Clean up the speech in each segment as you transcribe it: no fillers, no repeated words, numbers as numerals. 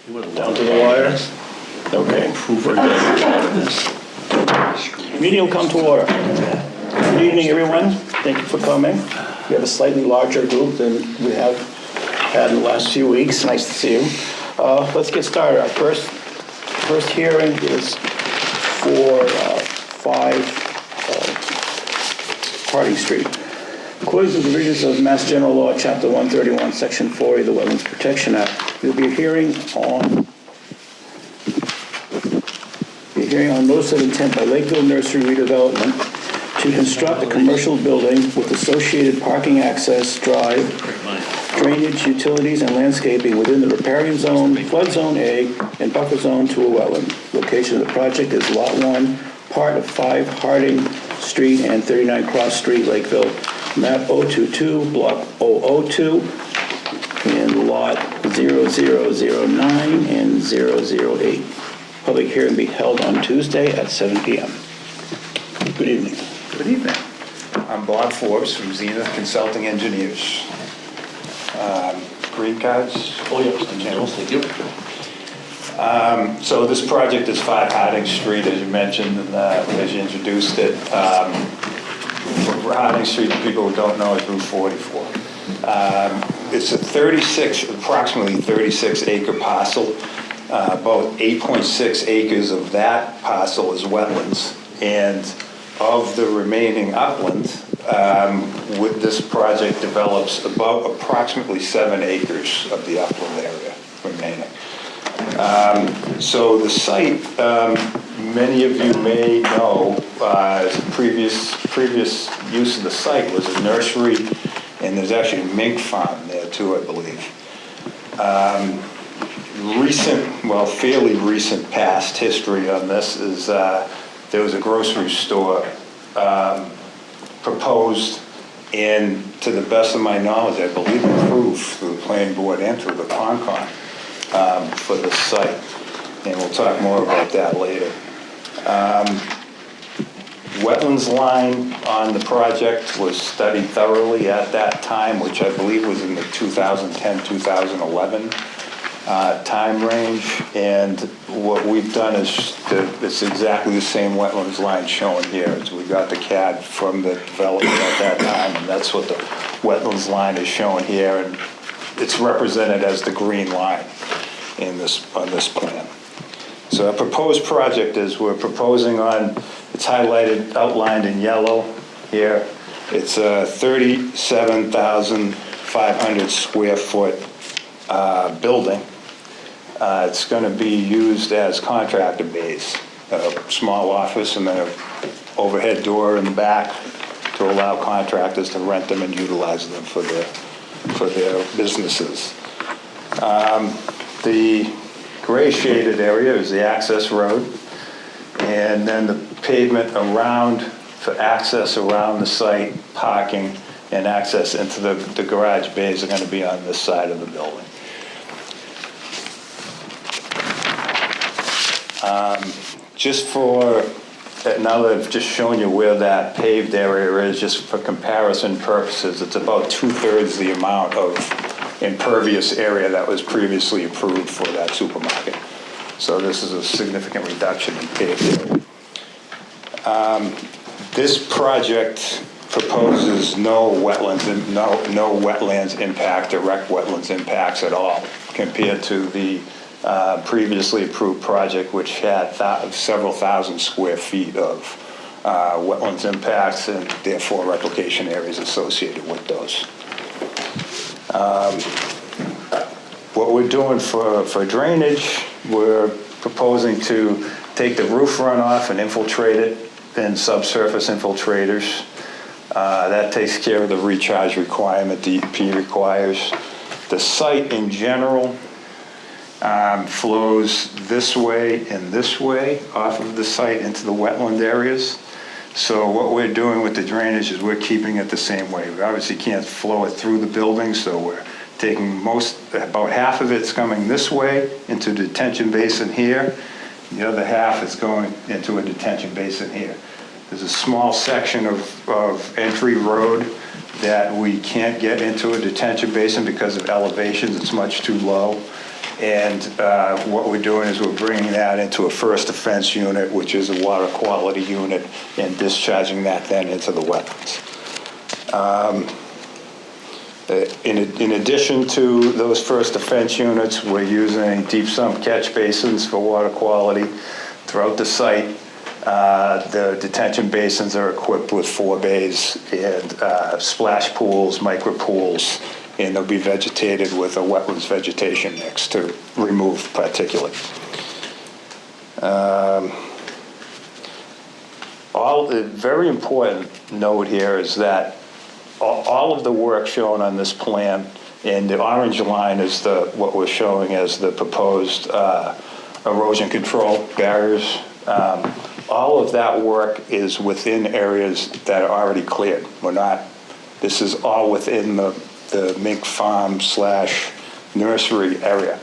Down to the wire? Okay. Meeting will come to order. Good evening, everyone. Thank you for coming. We have a slightly larger group than we have had in the last few weeks. Nice to see you. Let's get started. Our first hearing is for 5 Harding Street. According to the provisions of Mass General Law, Chapter 131, Section 40 of the Wetlands Protection Act, there'll be a hearing on notice of intent by Lakeville Nursery Redevelopment to construct a commercial building with associated parking access, drive, drainage, utilities, and landscaping within the riparian zone, flood zone A, and buffer zone to a wetland. Location of the project is Lot 1, part of 5 Harding Street and 39 Cross Street, Lakeville, map 022, block 002, and lot 0009 and 008. Public hearing be held on Tuesday at 7 p.m. Good evening. Good evening. I'm Bob Forbes from Zenith Consulting Engineers. Green cards? Oh, yes. Thank you. So this project is 5 Harding Street, as you mentioned, and as you introduced it. Harding Street, people who don't know, is Route 44. It's a approximately 36 acre parcel. About 8.6 acres of that parcel is wetlands, and of the remaining upland, with this project develops about approximately 7 acres of the upland area remaining. So the site, many of you may know, previous use of the site was a nursery, and there's actually a mink farm there too, I believe. Fairly recent past history on this is there was a grocery store proposed, and to the best of my knowledge, I believe approved through the planning board and through the Concon for the site. And we'll talk more about that later. Wetlands line on the project was studied thoroughly at that time, which I believe was in the 2010-2011 time range, and what we've done is it's exactly the same wetlands line shown here. As we got the CAD from the development at that time, and that's what the wetlands line is shown here, and it's represented as the green line on this plan. So our proposed project is we're proposing it's highlighted, outlined in yellow here. It's a 37,500 square foot building. It's going to be used as contractor base, a small office and then an overhead door in the back to allow contractors to rent them and utilize them for their businesses. The gray shaded area is the access road, and then the pavement for access around the site, parking, and access into the garage bays are going to be on this side of the building. Now that I've just shown you where that paved area is, just for comparison purposes, it's about 2/3 the amount of impervious area that was previously approved for that supermarket. So this is a significant reduction in paved area. This project proposes no wetlands impact, direct wetlands impacts at all, compared to the previously approved project, which had several thousand square feet of wetlands impacts and therefore replication areas associated with those. What we're doing for drainage, we're proposing to take the roof runoff and infiltrate it in subsurface infiltrators. That takes care of the recharge requirement DEP requires. The site in general flows this way and this way off of the site into the wetland areas. So what we're doing with the drainage is we're keeping it the same way. We obviously can't flow it through the building, so we're taking about half of it's coming this way into the detention basin here. The other half is going into a detention basin here. There's a small section of entry road that we can't get into a detention basin because of elevations. It's much too low. And what we're doing is we're bringing that into a first offense unit, which is a water quality unit, and discharging that then into the wetlands. In addition to those first offense units, we're using deep sump catch basins for water quality throughout the site. The detention basins are equipped with 4 bays and splash pools, micro pools, and they'll be vegetated with a wetlands vegetation mix to remove particulate. Very important note here is that all of the work shown on this plan, and the orange line is what we're showing as the proposed erosion control barriers. All of that work is within areas that are already cleared. This is all within the mink farm / nursery area.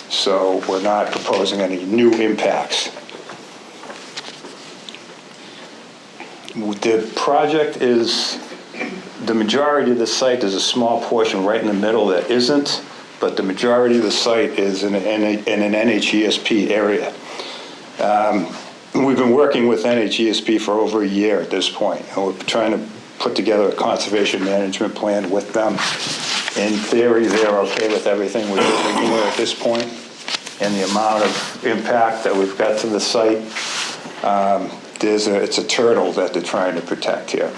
So we're not proposing any new impacts. The project is, the majority of the site, there's a small portion right in the middle that isn't, but the majority of the site is in an NHESP area. We've been working with NHESP for over a year at this point, and we're trying to put together a conservation management plan with them. In theory, they're okay with everything we're doing here at this point, and the amount of impact that we've got to the site. It's a turtle that they're trying to protect here.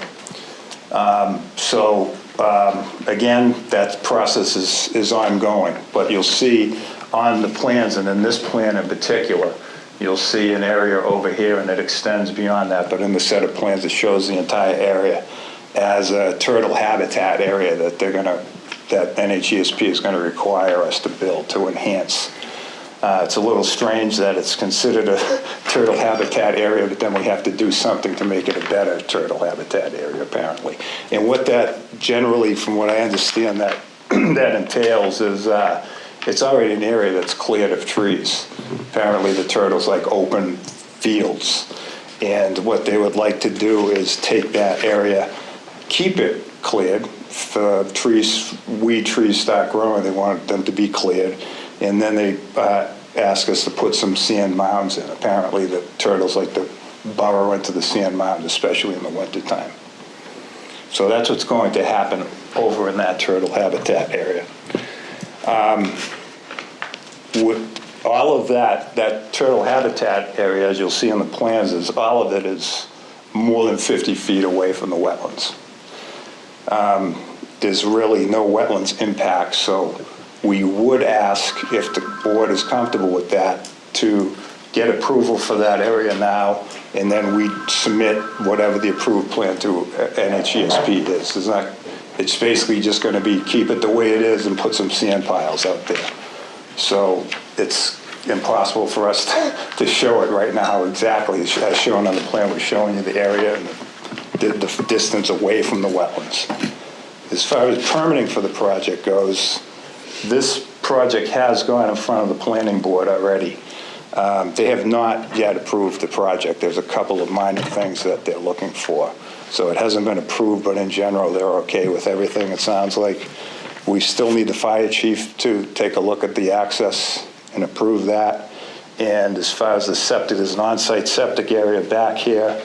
Again, that process is ongoing, but you'll see on the plans, and in this plan in particular, you'll see an area over here and it extends beyond that, but in the set of plans it shows the entire area as a turtle habitat area that that NHESP is going to require us to build to enhance. It's a little strange that it's considered a turtle habitat area, but then we have to do something to make it a better turtle habitat area, apparently. And what that generally, from what I understand, that entails is it's already an area that's cleared of trees. Apparently the turtles like open fields. And what they would like to do is take that area, keep it cleared. If trees, weed trees start growing, they want them to be cleared. And then they ask us to put some sand mounds in. Apparently the turtles like to burrow into the sand mounds, especially in the wintertime. So that's what's going to happen over in that turtle habitat area. All of that turtle habitat area, as you'll see on the plans, all of it is more than 50 feet away from the wetlands. There's really no wetlands impact, so we would ask, if the board is comfortable with that, to get approval for that area now, and then we submit whatever the approved plan to NHESP is. It's basically just going to be keep it the way it is and put some sand piles out there. So it's impossible for us to show it right now exactly as shown on the plan. We're showing you the area and the distance away from the wetlands. As far as permitting for the project goes, this project has gone in front of the planning board already. They have not yet approved the project. There's a couple of minor things that they're looking for. So it hasn't been approved, but in general, they're okay with everything, it sounds like. We still need the fire chief to take a look at the access and approve that. And as far as the septic, there's an on-site septic area back here,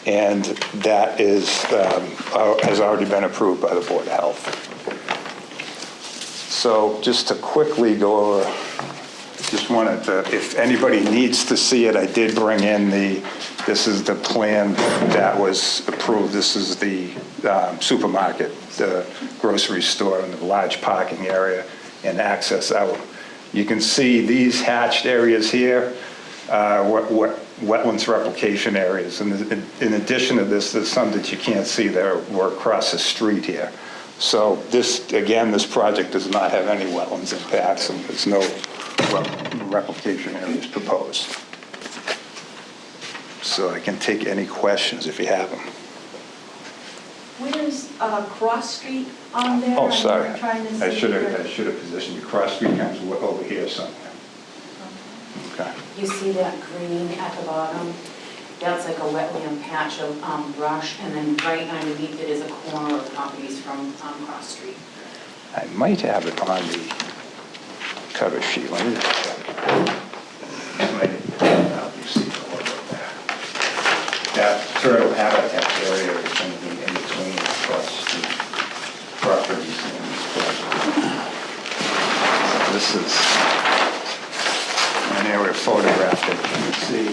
and that has already been approved by the Board of Health. So just to quickly go over, just wanted to, if anybody needs to see it, I did bring in this is the plan that was approved. This is the supermarket, the grocery store, and the large parking area and access out. You can see these hatched areas here, wetlands replication areas. And in addition to this, there's some that you can't see there. We're across the street here. So this, again, this project does not have any wetlands impacts, and there's no replication areas proposed. So I can take any questions if you have them. Where's Cross Street on there? Oh, sorry. I should have positioned you. Cross Street comes over here somewhere. Okay. You see that green at the bottom? That's like a wetland patch of brush, and then right underneath it is a corner of properties from Cross Street. I might have it on the cover sheet. Let me just check. You see a little bit there. That turtle habitat area is going to be in between across the properties in this project. This is an area photographed that you can see.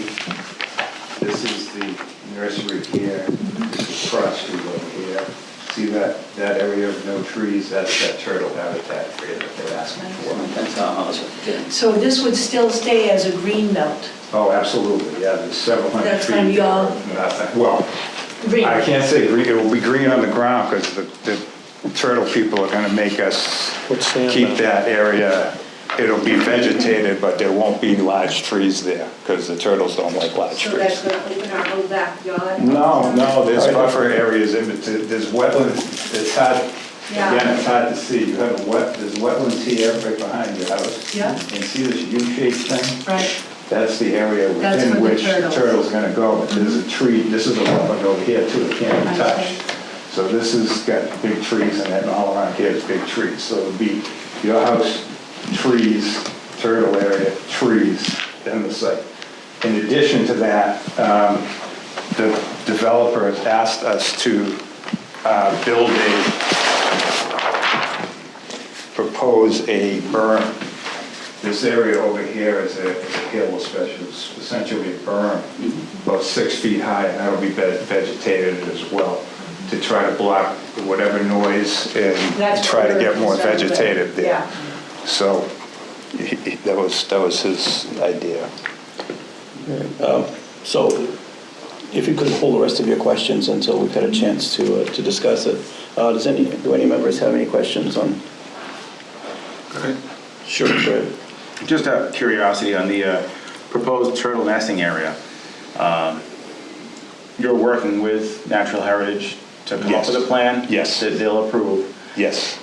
This is the nursery here. This is Cross Street over here. See that area of no trees? That's that turtle habitat area that they're asking for. That's awesome. Yeah. So this would still stay as a green belt? Oh, absolutely, yeah, there's several hundred trees. That's gonna be all- Nothing, well, Green. I can't say green, it will be green on the ground because the turtle people are gonna make us keep that area. It'll be vegetated, but there won't be large trees there because the turtles don't like large So that's trees. going to open our whole backyard? No, there's buffer areas in between, there's wetlands, it's hard, Yeah. again, it's hard to see. You have there's wetlands here right behind your house. Yeah. And see this U-shaped thing? Right. That's the area That's within where the which the turtles- turtle's gonna go, but there's a tree, this is a wetland over here too, it can't be I touched. see. So this has got big trees in it, and all around here is big trees, so it'll be your house, trees, turtle area, trees, then the site. In addition to that, the developer has asked us to propose a berm. This area over here is a hill, especially, it's essentially a berm, about 6 feet high, and that'll be vegetated as well, to try to block whatever noise and That's try to what get we're more concerned with. vegetated there. Yeah. So that was his idea. So if you could hold the rest of your questions until we've had a chance to discuss it. Do any members have any questions on? Sure, go ahead. Just out of curiosity on the proposed turtle nesting area, you're working with Natural Heritage to come up Yes. with a plan? Yes. That they'll approve? Yes,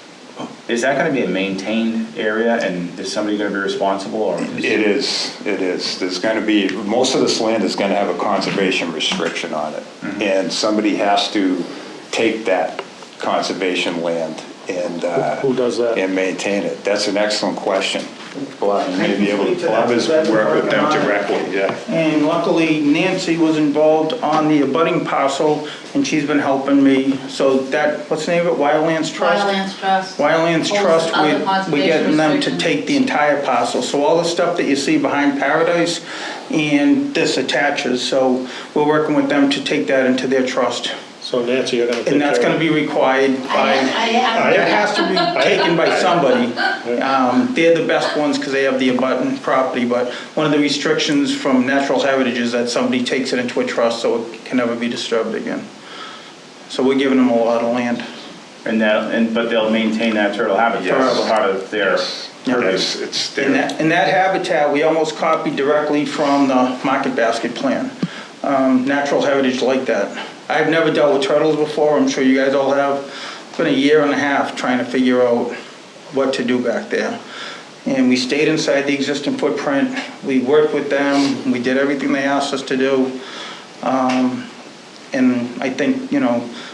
Is that gonna be a maintained area and is somebody gonna be responsible or? it is. There's going to be, most of this land is going to have a conservation restriction on it. And somebody has to take that conservation land and Who does that? and maintain it. That's an excellent question. Bob, you may be able to, Speak to Bob that, has because I've been worked with them working on it. directly, yeah. And luckily Nancy was involved on the abutting parcel, and she's been helping me. So that, what's the name of it, Wildlands Trust? Wildlands Trust. Wildlands Holds Trust, other we're conservation getting them to restrictions. take the entire parcel. So all the stuff that you see behind Paradise and this attaches. So we're working with them to take that into their trust. So Nancy, you're gonna take care And that's of gonna it? be required by, that has to be taken by somebody. They're the best ones because they have the abutting property, but one of the restrictions from Natural Heritage is that somebody takes it into a trust so it can never be disturbed again. So we're giving them a lot of land. But they'll maintain that turtle habitat as Forever. part of their purpose? It's And there. that habitat, we almost copied directly from the market basket plan. Natural Heritage like that. I've never dealt with turtles before, I'm sure you guys all have. It's been a year and a half trying to figure out what to do back there. And we stayed inside the existing footprint, we worked with them, we did everything they asked us to do. And I think,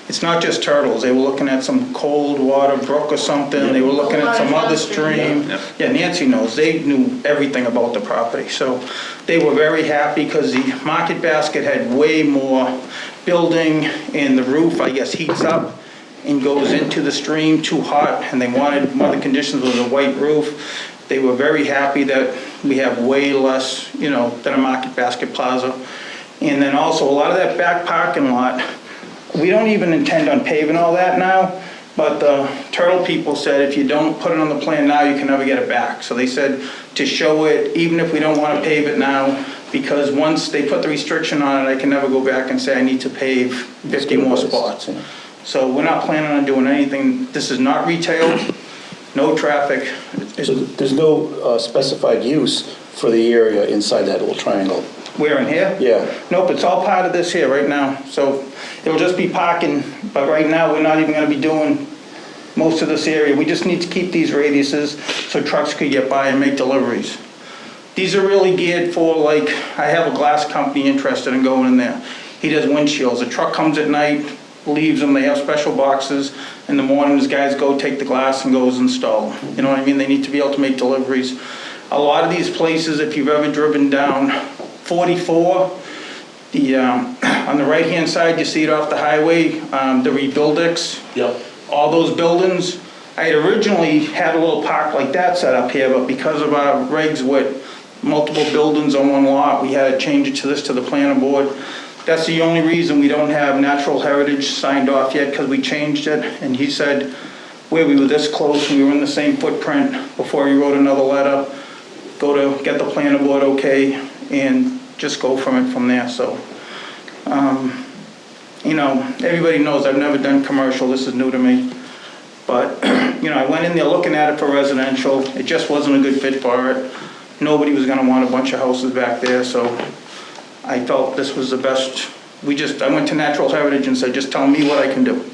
it's not just turtles, they were looking at some cold water brook or something, they were looking at some other stream. Yeah, Nancy knows, they knew everything about the property, so they were very happy because the market basket had way more building and the roof, I guess, heats up and goes into the stream too hot, and they wanted, one of the conditions was a white roof. They were very happy that we have way less, than a market basket plaza. And then also, a lot of that back parking lot, we don't even intend on paving all that now, but the turtle people said if you don't put it on the plan now, you can never get it back. So they said to show it, even if we don't want to pave it now, because once they put the restriction on it, I can never go back and say I need to pave 50 more spots. So we're not planning on doing anything. This is not retail, no traffic. So there's no specified use for the area inside that little triangle? Where, in here? Yeah. Nope, it's all part of this here right now. So it'll just be parking, but right now, we're not even gonna be doing most of this area. We just need to keep these radiuses so trucks could get by and make deliveries. These are really geared for, I have a glass company interested in going in there. He does windshields. A truck comes at night, leaves them, they have special boxes. In the mornings, guys go take the glass and goes install them. You know what I mean? They need to be able to make deliveries. A lot of these places, if you've ever driven down 44, on the right-hand side, you see it off the highway, the Rebuildix. Yep. All those buildings, I had originally had a little park like that set up here, but because of our regs with multiple buildings on one lot, we had to change it to the planning board. That's the only reason we don't have natural heritage signed off yet, because we changed it. And he said, where we were this close and we were in the same footprint, before he wrote another letter, go to get the planning board okay, and just go from there. So, you know, everybody knows I've never done commercial, this is new to me. But, you know, I went in there looking at it for residential, it just wasn't a good fit for it. Nobody was gonna want a bunch of houses back there, so I felt this was the best. I went to Natural Heritage and said, just tell me what I can do.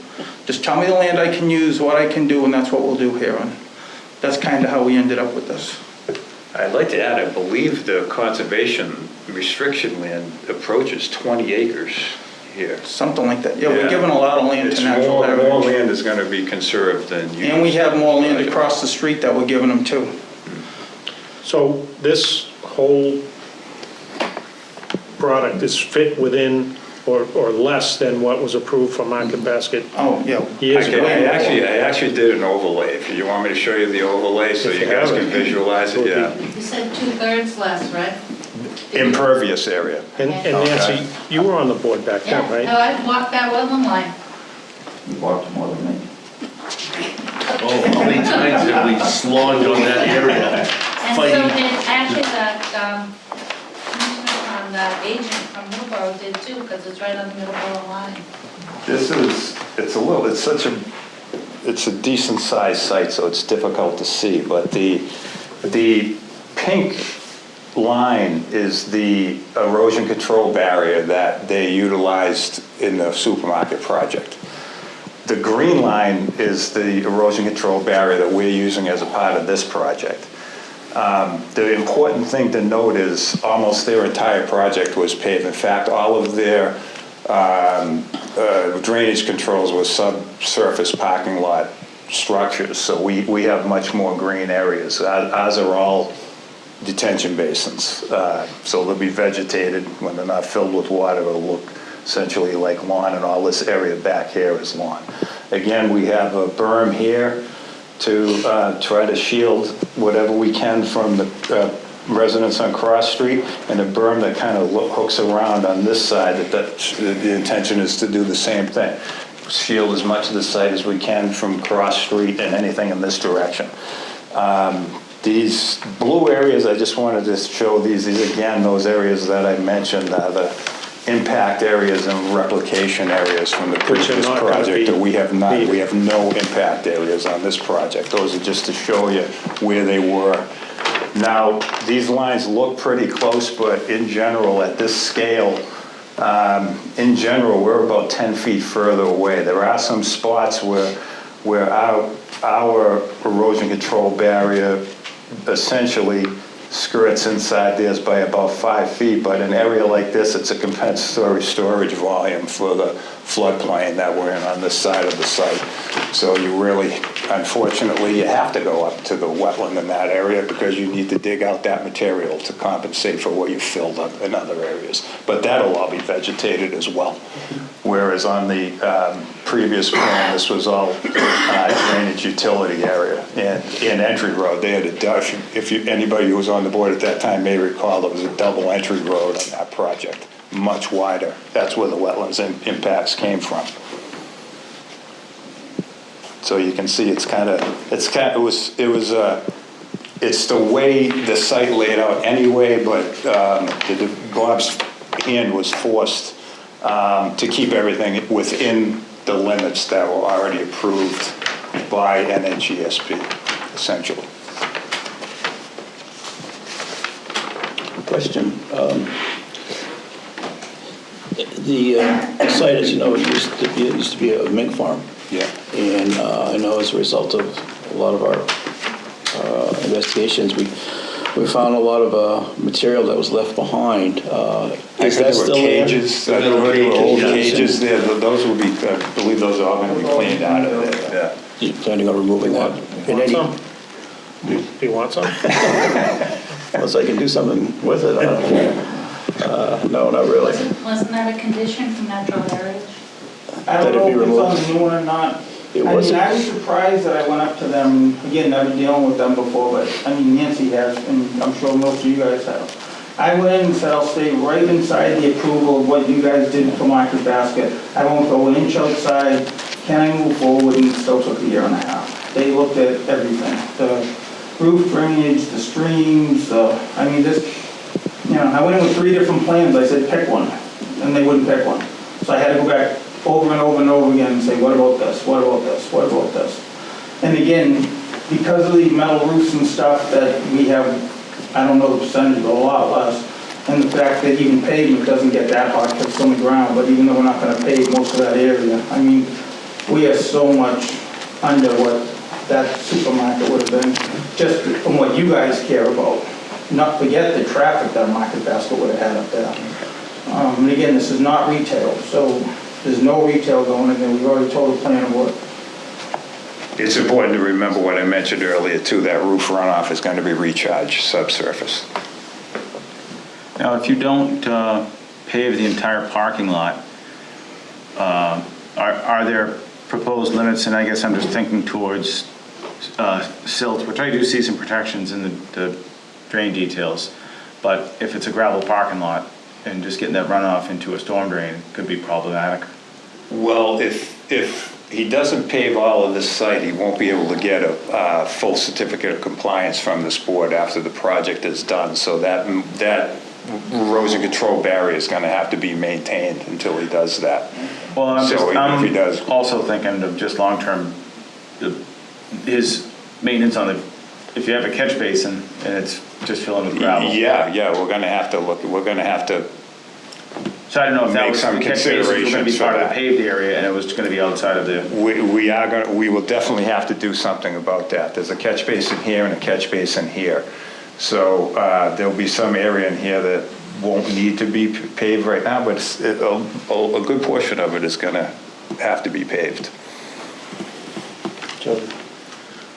Just tell me the land I can use, what I can do, and that's what we'll do here. And that's kind of how we ended up with this. I'd like to add, I believe the conservation restriction land approaches 20 acres here. Something like that. Yeah, we're giving a lot of land to Natural More Heritage. land is gonna be conserved than used. And we have more land across the street that we're giving them too. So this whole product is fit within or less than what was approved for Market Basket Oh, yeah. years ago? I actually did an overlay. If you want me to show you the overlay so If you you guys have can it. visualize it, yeah. You said 2/3 less, right? Impervious area. And Nancy, you were on the board back then, No, right? I walked that wetland line. You walked more than me. Oh, how many times have we slogged on that area? And so Fighting. did actually the commissioner from the agent from Newborough did too, because it's right on the Middleborough line. It's a decent sized site, so it's difficult to see, but the pink line is the erosion control barrier that they utilized in the supermarket project. The green line is the erosion control barrier that we're using as a part of this project. The important thing to note is almost their entire project was paved. In fact, all of their drainage controls were subsurface parking lot structures, so we have much more green areas. Ours are all detention basins, so they'll be vegetated. When they're not filled with water, it'll look essentially like lawn, and all this area back here is lawn. Again, we have a berm here to try to shield whatever we can from the residents on Cross Street, and a berm that kind of hooks around on this side. The intention is to do the same thing. Shield as much of the site as we can from Cross Street and anything in this direction. These blue areas, I just wanted to show these again, those areas that I mentioned, the impact areas and replication areas from the Which are previous not gonna project that we have not. be- We have no impact areas on this project. Those are just to show you where they were. Now, these lines look pretty close, but in general, at this scale, in general, we're about 10 feet further away. There are some spots where our erosion control barrier essentially skirts inside theirs by about 5 feet, but in an area like this, it's a compensatory storage volume for the floodplain that we're in on this side of the site. So you really, unfortunately, you have to go up to the wetland in that area because you need to dig out that material to compensate for what you filled up in other areas. But that'll all be vegetated as well. Whereas on the previous plan, this was all drainage utility area. And in Entry Road, they had anybody who was on the board at that time may recall, there was a double entry road on that project, much wider. That's where the wetlands impacts came from. So you can see it's the way the site laid out anyway, but Bob's hand was forced to keep everything within the limits that were already approved by NNGSP, essentially. Question. The site, as you know, it used to be a mink farm. Yeah. And I know as a result of a lot of our investigations, We found a lot of material that was left behind. Is I that heard there were still there? cages, There were there were old cages, cages there, those will be, I believe those are all gonna be cleaned out of there, yeah. You planning on removing that? In Want any- some? Do you want some? Unless I can do something with it, I don't care. No, not really. Wasn't that a condition from Natural Heritage? I don't That it know be if it's on removed? the new one or not. It I mean, wasn't. I was surprised that I went up to them, again, never dealing with them before, but, I mean, Nancy has, and I'm sure most of you guys have. I went in and said, I'll stay right inside the approval of what you guys did for Market Basket. I won't go an inch outside. Can I move forward? And it still took a year and a half. They looked at everything, the roof drainage, the streams, I mean, this, you know, I went in with 3 different plans. I said, pick one, and they wouldn't pick one. So I had to go back over and over and over again and say, what about this, what about this, what about this? And again, because of the metal roofs and stuff that we have, I don't know the percentage, but a lot less, and the fact that even pavement doesn't get that hot because it's on the ground, but even though we're not gonna pave most of that area, I mean, we are so much under what that supermarket would have been, just from what you guys care about. Not forget the traffic that Market Basket would have had up there. And again, this is not retail, so there's no retail going in there. We've already told the plan of work. It's important to remember what I mentioned earlier too, that roof runoff is gonna be recharged subsurface. Now, if you don't pave the entire parking lot, are there proposed limits? And I guess I'm just thinking towards silt, which I do see some protections in the drain details. But if it's a gravel parking lot and just getting that runoff into a storm drain could be problematic. Well, if he doesn't pave all of this site, he won't be able to get a full certificate of compliance from this board after the project is done. So that erosion control barrier is gonna have to be maintained until he does that. Well, So if he does. I'm also thinking of just long-term, his maintenance on the, if you have a catch basin and it's just filling with gravel. Yeah, we're gonna have to, So I don't know if that Make was, some the catch basins were gonna be considerations for part of the that. paved area and it was gonna be outside of the, we will definitely have to do something about that. There's a catch basin here and a catch basin here. So there'll be some area in here that won't need to be paved right now, but a good portion of it is gonna have to be paved.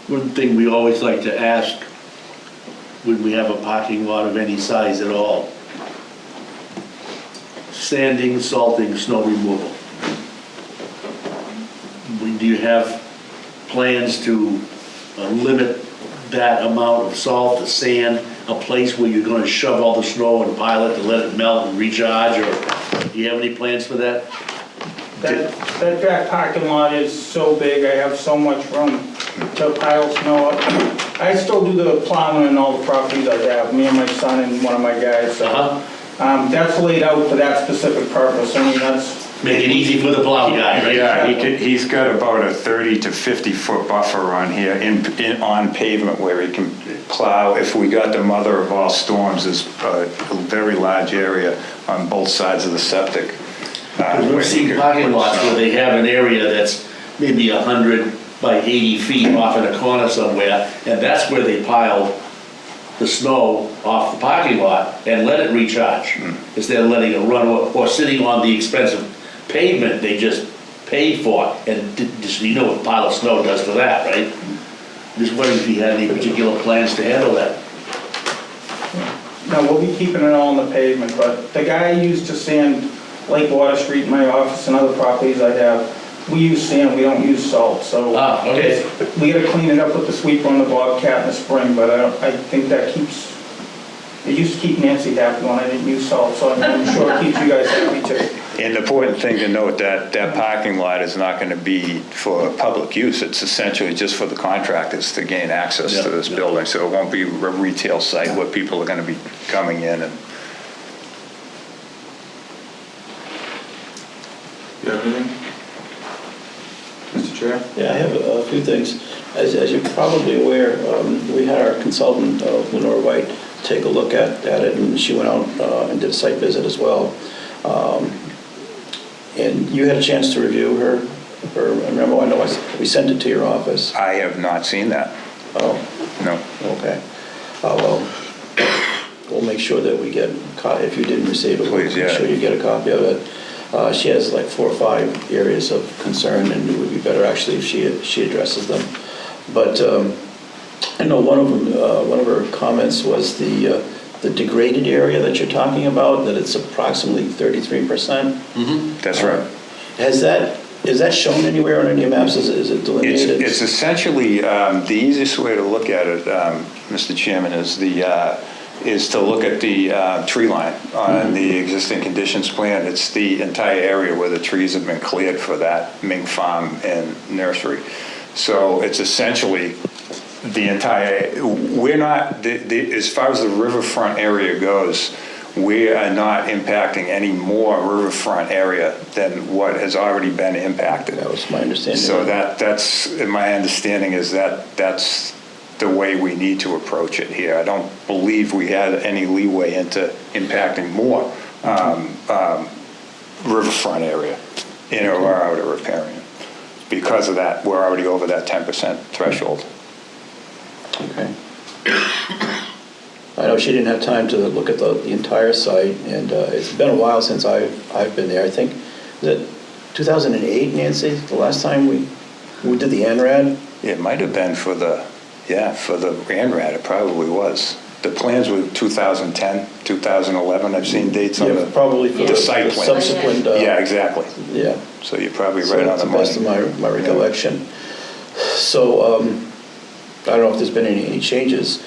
One thing we always like to ask when we have a parking lot of any size at all, sanding, salting, snow removal. Do you have plans to limit that amount of salt, the sand, a place where you're gonna shove all the snow and pile it to let it melt and recharge, or do you have any plans for that? That back parking lot is so big, I have so much room to pile snow up. I still do the plowing in all the properties I have, me and my son and one of my guys, so. That's laid out for that specific purpose, I mean, that's, Make it easy for the plow guy, right? Yeah, he's got about a 30 to 50 foot buffer on here on pavement where he can plow. If we got the mother of all storms, there's a very large area on both sides of the septic. We've seen parking lots where they have an area that's maybe 100 by 80 feet off in a corner somewhere, and that's where they pile the snow off the parking lot and let it recharge, instead of letting it run or sitting on the expensive pavement they just paid for, and just, you know what a pile of snow does to that, right? Just wondering if you had any particular plans to handle that. no, we'll be keeping it all on the pavement, but the guy used to sand Lake Water Street in my office and other properties I have, we use sand, we don't use salt, so. Okay. We gotta clean it up with the sweeper on the Bobcat in the spring, but I think that keeps, it used to keep Nancy happy when I didn't use salt, so I'm sure it keeps you guys happy too. An important thing to note that parking lot is not going to be for public use. It's essentially just for the contractors to gain access to this building. So it won't be a retail site where people are going to be coming in and. you have anything? Mr. Chair? Yeah, I have a few things. As you're probably aware, we had our consultant, Lenore White, take a look at it, and she went out and did a site visit as well. And you had a chance to review her memo. I know we sent it to your office. I have not seen that. Oh, No. okay. Well, make sure that we get, if you didn't receive it, Please, yeah. make sure you get a copy of it. She has like 4 or 5 areas of concern, and it would be better actually if she addresses them. But I know one of them, one of her comments was the degraded area that you're talking about, that it's approximately 33%. That's right. Is that shown anywhere on any maps? Is it delineated? It's essentially, the easiest way to look at it, Mr. Chairman, is to look at the tree line on the existing conditions plan. It's the entire area where the trees have been cleared for that mink farm and nursery. So it's essentially the entire, we're not, as far as the riverfront area goes, we are not impacting any more riverfront area than what has already been impacted. That was my understanding. So that's, my understanding is that's the way we need to approach it here. I don't believe we had any leeway into impacting more riverfront area in or out of riparian. Because of that, we're already over that 10% threshold. Okay. I know she didn't have time to look at the entire site, and it's been a while since I've been there. I think, was it 2008, Nancy, the last time we did the ANRAD? It might have been for the ANRAD, it probably was. The plans were 2010, 2011, I've seen dates on Yeah, probably for the site plan. subsequent. Yeah, exactly. Yeah. So you're probably So right on to the the best of money. my recollection. So, I don't know if there's been any changes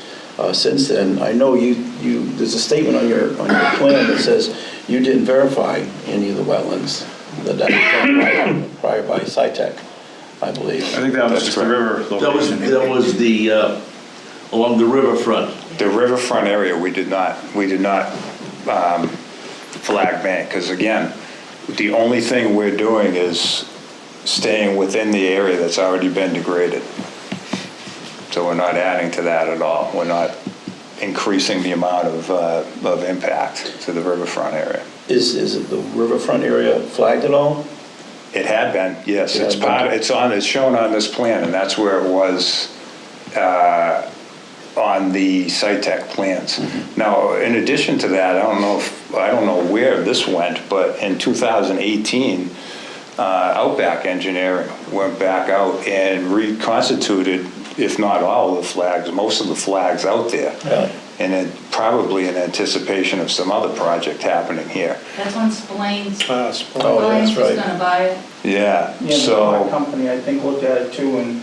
since then. I know there's a statement on your plan that says you didn't verify any of the wetlands that was done prior by SciTech, I believe. I think that was That's just the correct. river That was, location. that was the, along the riverfront. The riverfront area, we did not flag bank, because again, the only thing we're doing is staying within the area that's already been degraded. So we're not adding to that at all. We're not increasing the amount of impact to the riverfront area. Is the riverfront area flagged at all? It had been, yes. It It's had been. it's shown on this plan, and that's where it was on the SciTech plans. Now, in addition to that, I don't know where this went, but in 2018, Outback Engineering went back out and reconstituted, if not all of the flags, most of the flags out there. Yeah. And then probably in anticipation of some other project happening here. That's on Splains. Oh, yeah, Splains that's is right. gonna buy it. Yeah, Yeah, the so, company, I think, looked at it too, and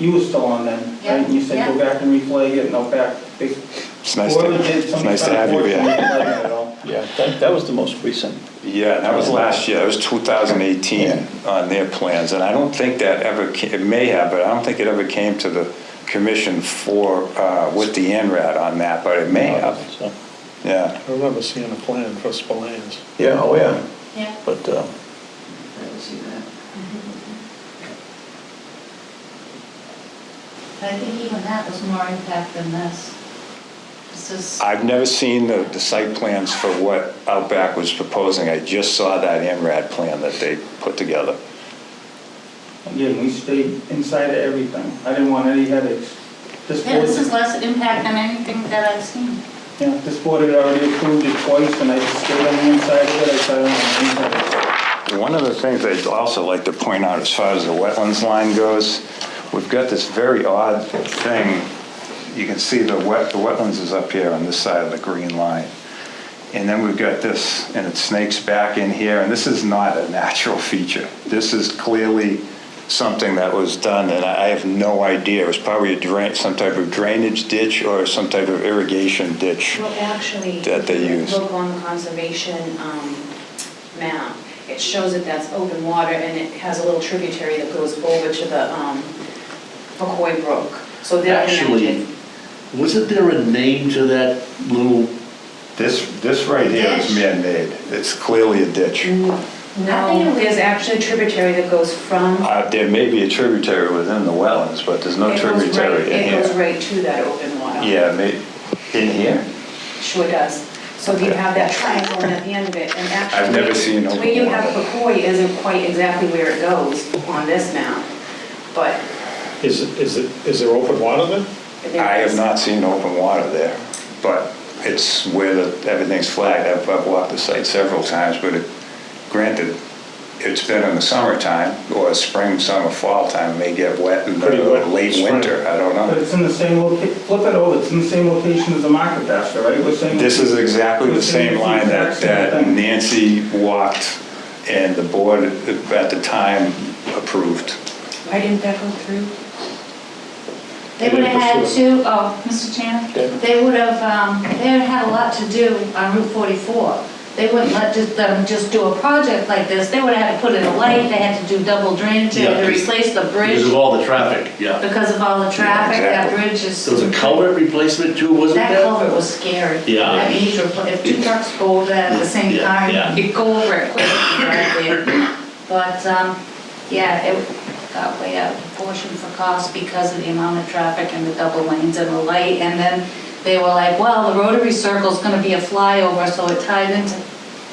you were still on then, right? Yeah, And you said, go yeah. back and reflag it, no back. it's nice Whoever did, to somebody have you, tried to force them to yeah. flag it all. Yeah, that was the most recent. Yeah, that was last year, it was 2018 Yeah. on their plans, and I don't think that ever, it may have, but I don't think it ever came to the commission with the ANRAD on that, but it may have, So, yeah. I remember seeing a plan for Spillane's. yeah, oh, yeah, Yeah. but, But I think even that was more impact than this. This is, I've never seen the site plans for what Outback was proposing, I just saw that ANRAD plan that they put together. Again, we stayed inside of everything. I didn't want any headaches. This yeah, this board, is less impact than anything that I've seen. yeah, this board had already approved it twice, and I just stayed on the inside of it. I said, I don't want any headaches. One of the things I'd also like to point out as far as the wetlands line goes, we've got this very odd thing. You can see the wetlands is up here on this side of the green line. And then we've got this, and it snakes back in here, and this is not a natural feature. This is clearly something that was done, and I have no idea. It was probably some type of drainage ditch or some type of irrigation ditch. Well, actually, That they if you use. look on the conservation map, it shows that that's open water, and it has a little tributary that goes over to the McCoy Brook. So they're Actually, connected. wasn't there a name to that little, This right here is Ditch? man-made. It's clearly a ditch. No, there's actually a tributary that goes from. There may be a tributary within the wetlands, but there's no It goes tributary in It goes here. right to that open water. Yeah, in here? Sure does. So you have that triangle at the end of it, and actually. I've never seen open Where you have water. McCoy isn't quite exactly where it goes on this map, but. Is there open water then? I have not seen open water there, but it's where everything's flagged. I've walked the site several times, but granted, it's been in the summertime, or spring, summer, fall time, it may get wet in Pretty wet the late spring. winter, I don't But know. it's in the same flip it over, it's in the same location as the market basket, right? We're saying. This is exactly the same line Exact same that thing. Nancy walked and the board at the time approved. Why didn't that go through? They would have had to, oh, Mr. Chairman, they would have had a lot to do on Route 44. They wouldn't let them just do a project like this. They would have had to put in a light, they had to do double drainage, they had to replace the Because bridge of all the traffic, yeah. because of all the traffic. That exactly. bridge is. There was a culvert replacement too, wasn't That there? culvert was scary. Yeah. I mean, if two trucks go over that at the same Yeah, time, yeah. you go over it quick right there. But, yeah, it got way out of proportion for cost because of the amount of traffic and the double lanes and the light. And then they were like, well, the rotary circle's gonna be a flyover, so it tied into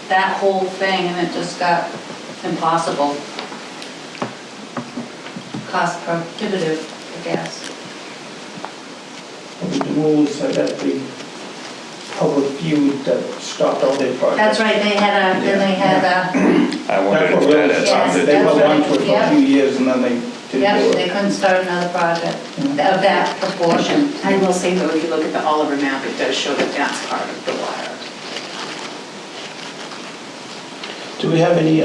that whole thing and it just got impossible. Cost prohibitive, I guess. The rules had that big public feud that stopped all their projects. That's right, they had I wondered if that had something to They do held with on it. to it for a Yeah. few years and then they didn't yeah, do they it. couldn't start another project of that proportion. I will say though, if you look at the Oliver map, it does show that that's part of the water. Do we have any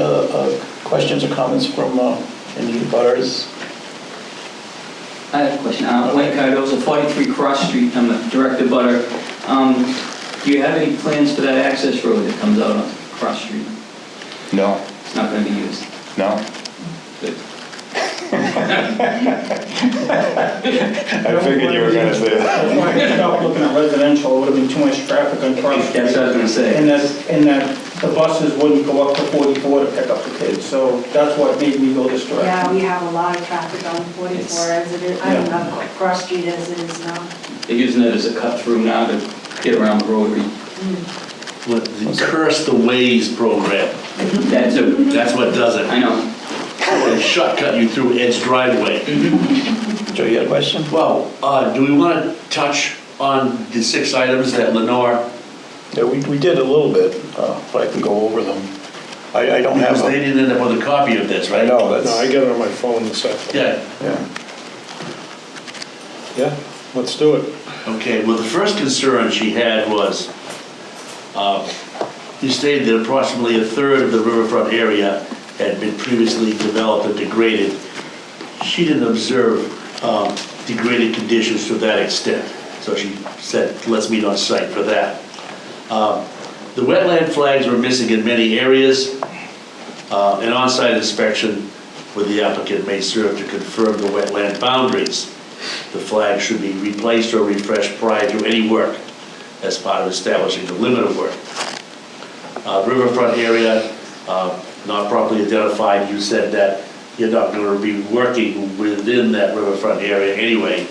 questions or comments from any butters? I have a question. Mike Cardoza, 43 Cross Street. I'm a direct abutter. Do you have any plans for that access road that comes out on Cross Street? No, It's not going to be used. no. Good. I figured you were gonna say that. That's why I stopped looking at residential, it would have been too much traffic on Cross Street. That's what I was going to say. And that the buses wouldn't go up to 44 to pick up the kids, so that's what made me go this Yeah, direction. we have a lot of traffic on 44 as it is, I mean, on Cross Street as it is now. They're using it as a cut through now to get around the rotary. What, the Curse the Ways program, That's it. that's what does it. I know. They shortcut you through Ed's driveway. Joe, you had a question? Well, do we want to touch on the 6 items that Lenore, Yeah, we did a little bit, but I can go over them. I don't have because they a, didn't end up with a copy of this, I right? know, No, I that's, got it on my phone this afternoon. Yeah, yeah. Yeah, let's do it. okay, well, the first concern she had was, you stated that approximately a third of the riverfront area had been previously developed and degraded. She didn't observe degraded conditions to that extent, so she said, let's meet on site for that. The wetland flags were missing in many areas. An on-site inspection with the applicant may serve to confirm the wetland boundaries. The flag should be replaced or refreshed prior to any work as part of establishing the limit of work. Riverfront area, not properly identified, you said that you're not going to be working within that riverfront area anyway,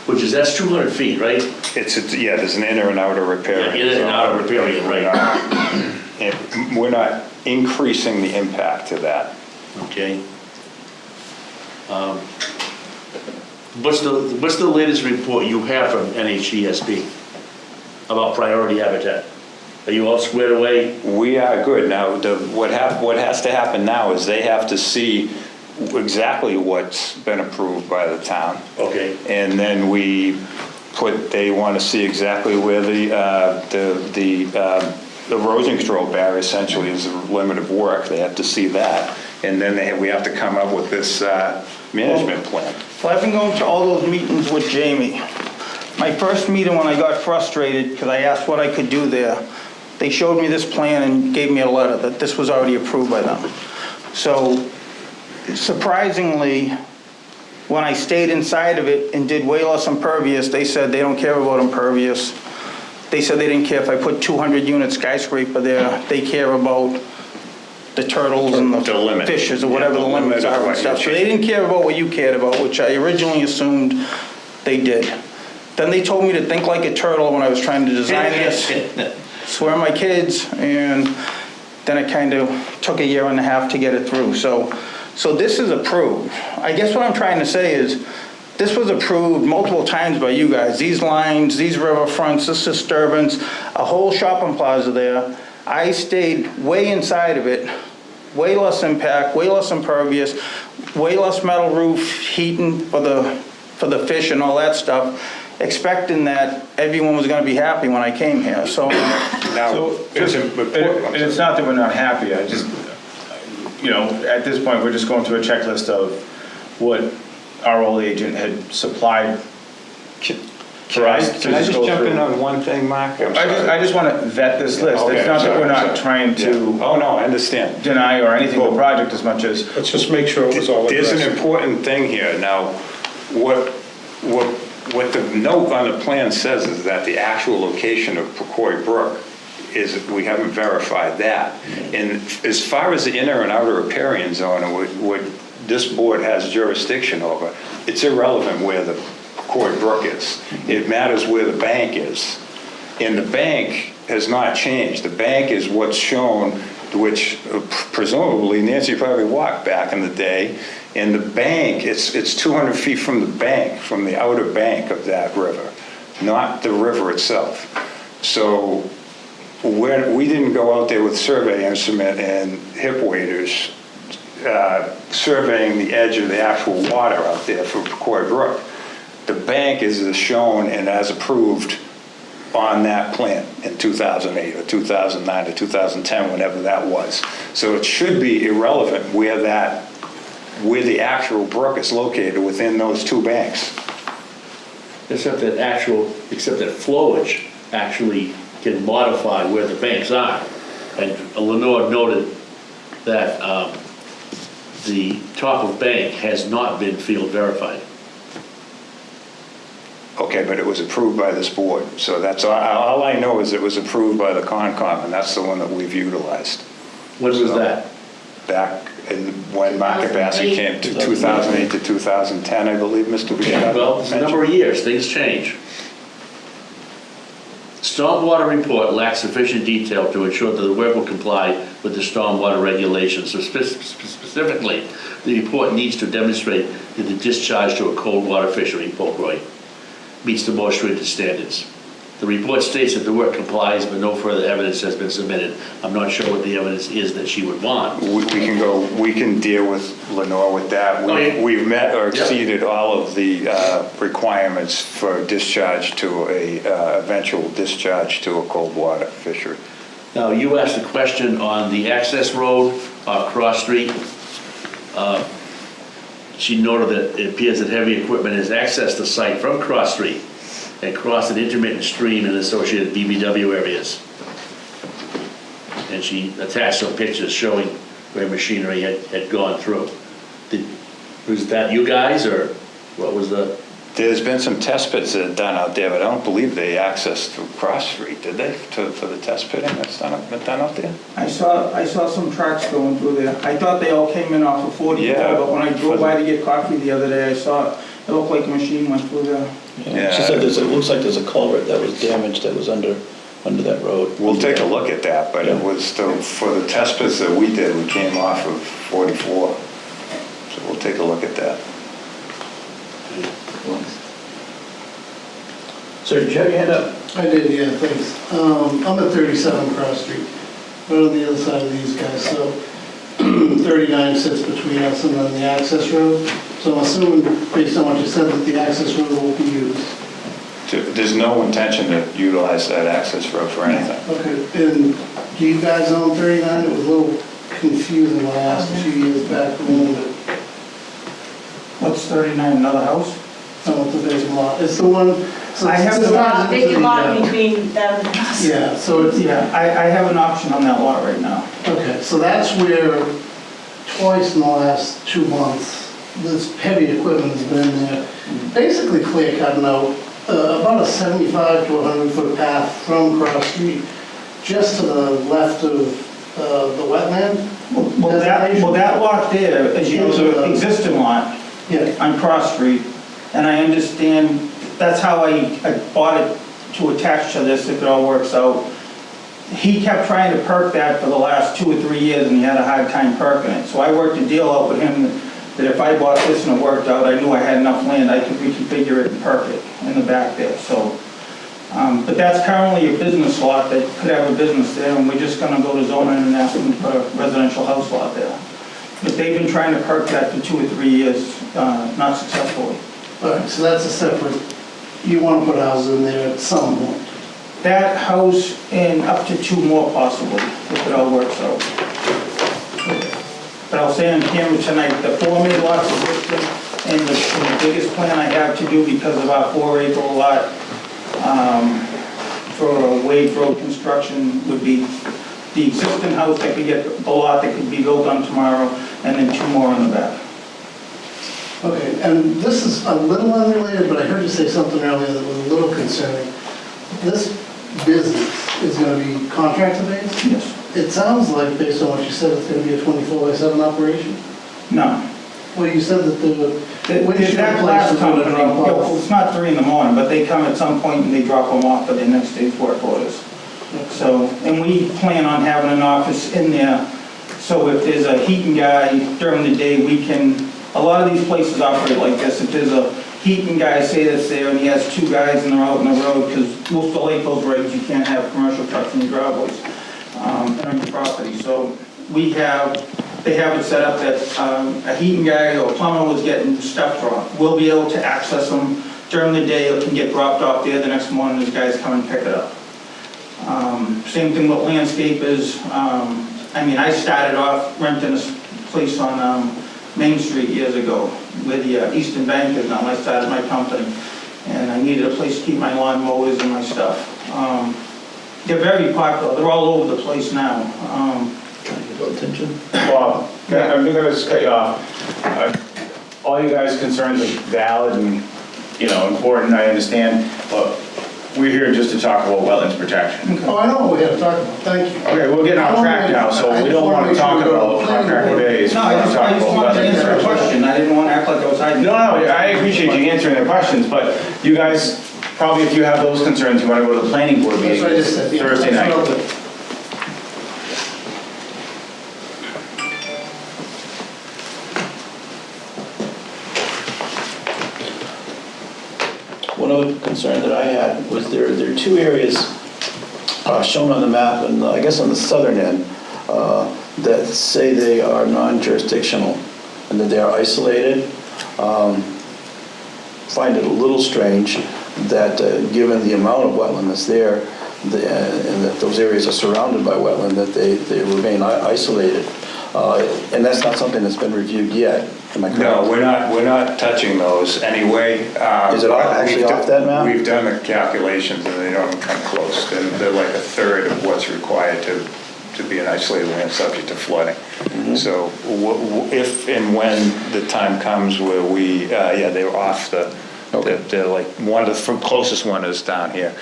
which is, that's 200 feet, right? Yeah, there's an inner and outer repair. Yeah, inner and outer repair, right. And we're not increasing the impact to that. Okay. What's the latest report you have from NHESB about priority habitat? Are you all squared away? We are good. Now, what has to happen now is they have to see exactly what's been approved by the town. Okay. And then they want to see exactly where the erosion control barrier essentially is the limit of work. They have to see that. And then we have to come up with this management plan. So I've been going to all those meetings with Jamie. My first meeting when I got frustrated, because I asked what I could do there, they showed me this plan and gave me a letter that this was already approved by them. So surprisingly, when I stayed inside of it and did way less impervious, they said they don't care about impervious. They said they didn't care if I put 200 unit skyscraper there. They care about the turtles and The limit. the fishes or whatever Yeah, the the limit limits of are what and stuff. you So they didn't care about what you cared about, which I originally assumed they did. Then they told me to think like a turtle when I was trying to design this. Swear on my kids, and then it kind of took 1.5 years to get it through. So this is approved. I guess what I'm trying to say is, this was approved multiple times by you guys. These lines, these riverfronts, this disturbance, a whole shopping plaza there. I stayed way inside of it, way less impact, way less impervious, way less metal roof, heating for the fish and all that stuff, expecting that everyone was gonna be happy when I came here, so. Now, it's important. And it's not that we're not happy, I just, you know, at this point, we're just going through a checklist of what our old agent had supplied for us. Can I just jump in on one thing, Mark? I'm sorry. I just want to vet this list. Okay, It's not that we're not trying Yeah. to Oh, no, I understand. deny or anything the project as much as, Let's just make sure it was all There's an addressed. important thing here. Now, what the note on the plan says is that the actual location of Pequoy Brook is, we haven't verified that. And as far as the inner and outer riparian zone, and what this board has jurisdiction over, it's irrelevant where the Pequoy Brook is. It matters where the bank is. And the bank has not changed. The bank is what's shown, which presumably Nancy probably walked back in the day. And the bank, it's 200 feet from the bank, from the outer bank of that river, not the river itself. So we didn't go out there with survey instrument and hip waders surveying the edge of the actual water out there for Pequoy Brook. The bank is as shown and as approved on that plan in 2008 or 2009 or 2010, whenever that was. So it should be irrelevant where the actual brook is located within those two banks. Except that flowage actually can modify where the banks are. And Lenore noted that the top of bank has not been field verified. Okay, but it was approved by this board. So that's all I know is it was approved by the Concom, and that's the one that we've utilized. When was that? Back when Market Basket came to 2008 to 2010, I believe, Mr. Bouchard. Well, it's a number of years, things change. Stormwater report lacks sufficient detail to ensure that the work will comply with the stormwater regulations. So specifically, the report needs to demonstrate that the discharge to a cold water fishery, Pequoy, meets the most stringent standards. The report states that the work complies, but no further evidence has been submitted. I'm not sure what the evidence is that she would want. We can deal with Lenore with that. Okay. We've met or Yep. exceeded all of the requirements for discharge to eventual discharge to a cold water fishery. Now, you asked a question on the access road off Cross Street. She noted that it appears that heavy equipment has accessed the site from Cross Street and crossed an intermittent stream in associated BBW areas. And she attached some pictures showing where machinery had gone through. Was that you guys, or what was the? There's been some test pits that are done out there, but I don't believe they accessed through Cross Street, did they, for the test pitting that's been done out there? I saw some tracks going through there. I thought they all came in off of 44, Yeah. but when I drove by to get coffee the other day, I saw it looked like a machine went through there. Yeah. She said it looks like there's a culvert that was damaged that was under that road. We'll take a look at that, but it was for the test pits that we did, we came off of 44. So we'll take a look at that. Sir, did you have your hand up? I did, yeah, thanks. I'm at 37 Cross Street, right on the other side of these guys, so 39 sits between us and then the access road. So I'm assuming, based on what you said, that the access road won't be used. There's no intention to utilize that access road for anything. Okay, and do you guys own 39? It was a little confusing when I asked a few years back, What's 39, another house? what's the vacant lot? It's the one, so I have it's the not They into can the, lot between them and us. yeah, so it's, Yeah, I have an option on that lot right now. okay, so that's where twice in the last 2 months, this heavy equipment has been there, basically clear cutting out about a 75 to 100 foot path from Cross Street, just to the left of the wetland. Well, that lot there, as you know, is an existing lot Yeah, on Cross Street, and I understand that's how I bought it to attach to this if it all works out. He kept trying to perk that for the last 2 or 3 years, and he had a hard time perking it. So I worked a deal out with him that if I bought this and it worked out, I knew I had enough land, I could reconfigure it and perk it in the back there, so. But that's currently a business lot that could have a business there, and we're just gonna go to zoning and ask them to put a residential house lot there. But they've been trying to perk that for 2 or 3 years, not successfully. All right, so that's a separate, you want to put houses in there at some point. That house and up to 2 more possibly, if it all works out. But I'll say on camera tonight, the 4 main lots are listed, and the biggest plan I have to do because of our 4-acre lot for a Wade Road construction would be the existing house that could get, the lot that could be built on tomorrow, and then 2 more in the back. Okay, and this is a little unrelated, but I heard you say something earlier that was a little concerning. This business is going to be contractor-based? Yes. It sounds like, based on what you said, it's going to be a 24/7 operation? No. Well, you said that the windshield That place glass was going to company, drop off. it's not 3 in the morning, but they come at some point and they drop them off for their next day's work orders. So, and we plan on having an office in there, so if there's a heating guy during the day, we can, a lot of these places operate like this. If there's a heating guy, say that's there, and he has 2 guys and they're out on the road, because most of Lakeville's regs, you can't have commercial trucks in your driveways, and on your property. So they have it set up that a heating guy or a plumber was getting stuff dropped. We'll be able to access them during the day. It can get dropped off there. The next morning, these guys come and pick it up. Same thing with landscapers. I mean, I started off renting a place on Main Street years ago where the Eastern Bank is now. I started my company, and I needed a place to keep my lawn mowers and my stuff. They're very popular. They're all over the place now. Trying to get attention. Bob, I'm gonna just cut you off. All you guys' concerns are valid and, important, I understand, but we're here just to talk about wetlands protection. Oh, I know what we got to talk about, thank you. Okay, we're getting off track now, so we don't want to talk about contract days. No, I just wanted to answer a question. I didn't want to act like I was hiding. No, I appreciate you answering the questions, but you guys, probably if you have those concerns, you want to go to the planning board meeting That's what I just said. Yeah, Thursday that's night. what I'll do. One other concern that I had was there are 2 areas shown on the map, and I guess on the southern end, that say they are non-jurisdictional and that they are isolated. Find it a little strange that given the amount of wetland that's there, and that those areas are surrounded by wetland, that they remain isolated. And that's not something that's been reviewed yet, am I correct? No, we're not touching those anyway. Is it actually off that map? We've done the calculations and they don't come close. They're like a third of what's required to be an isolated land subject to flooding. So if and when the time comes where they're off the, they're like one of the closest one is down here.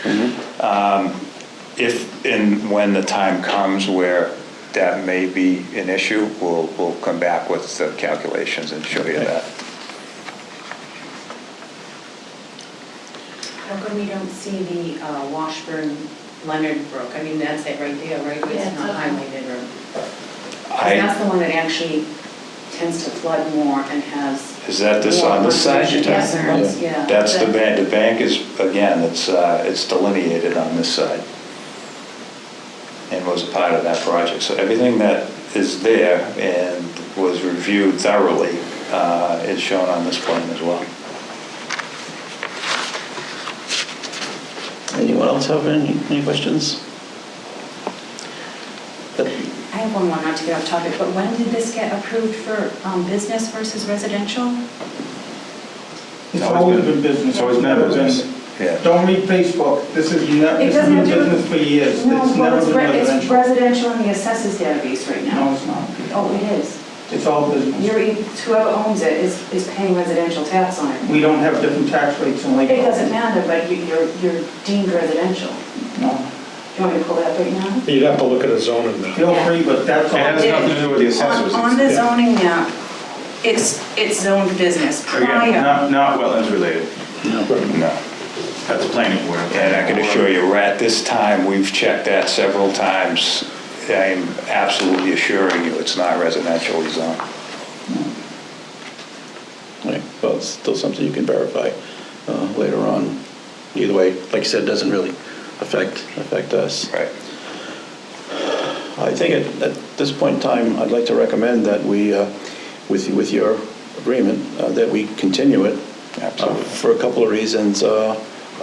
If and when the time comes where that may be an issue, we'll come back with the calculations and show you that. How come we don't see the Washburn Leonard Brook? I mean, that's it right there, right? Yeah, It's not it's okay. highlighted or... That's the one that actually tends to flood more and has... Is that this on this side you're talking about? Yes, yeah. That's the bank. The bank is, again, it's delineated on this side and was a part of that project. So everything that is there and was reviewed thoroughly is shown on this plan as well. Anyone else have any questions? I have one more, not to get off topic, but when did this get approved for business versus residential? It's always been business. It's always been business. Yeah. Don't read Facebook. This has been business for years. No, It's well, never it's been residential. residential in the assessors database right now. No, it's not. Oh, it is. It's all business. Whoever owns it is paying residential tax on it. We don't have different tax rates in Lakeville. It doesn't matter, but you're deemed residential. No. Do you want me to pull that right now? You'd have to look at a zoning map. Feel free, but that's It all. has nothing to do with the assessors. On the zoning map, it's zoned business. Again, Prior, not wetlands related. No. That's planning board. And I can assure you, at this time, we've checked that several times. I'm absolutely assuring you it's not residentially zoned. it's still something you can verify later on. Either way, like you said, it doesn't really affect us. Right. I think at this point in time, I'd like to recommend that we, with your agreement, that we continue it. Absolutely. For a couple of reasons.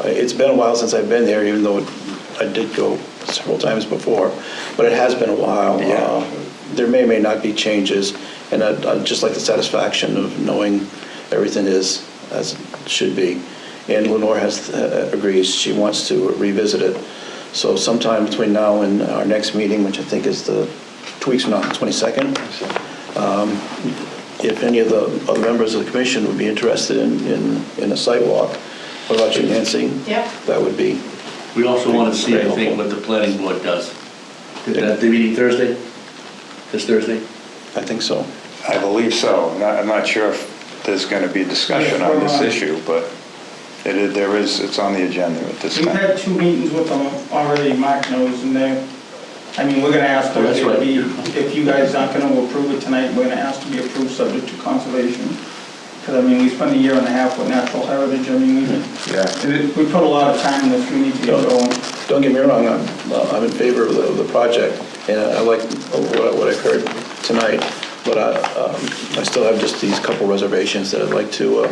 It's been a while since I've been there, even though I did go several times before, but it has been a while. Yeah. There may not be changes, and I'd just like the satisfaction of knowing everything is as it should be. And Lenore agrees, she wants to revisit it. So sometime between now and our next meeting, which I think is 2 weeks from now, 22nd, if any of the other members of the commission would be interested in a site walk, what about you, Nancy? Yep. That would be, We also want to see, I think, what the planning board does. Is that the meeting Thursday? This Thursday? I think so. I believe so. I'm not sure if there's going to be discussion on this issue, but it's on the agenda at this We've time. had 2 meetings with them already, Mark knows, and we're gonna ask them Oh, that's to right. be, if you guys aren't gonna approve it tonight, we're gonna ask to be approved subject to conservation. Because, we spent a year and a half with natural heritage, we put a lot of time in this, we need to get going. Don't get me wrong, I'm in favor of the project, and I like what I heard tonight, but I still have just these couple reservations that I'd like to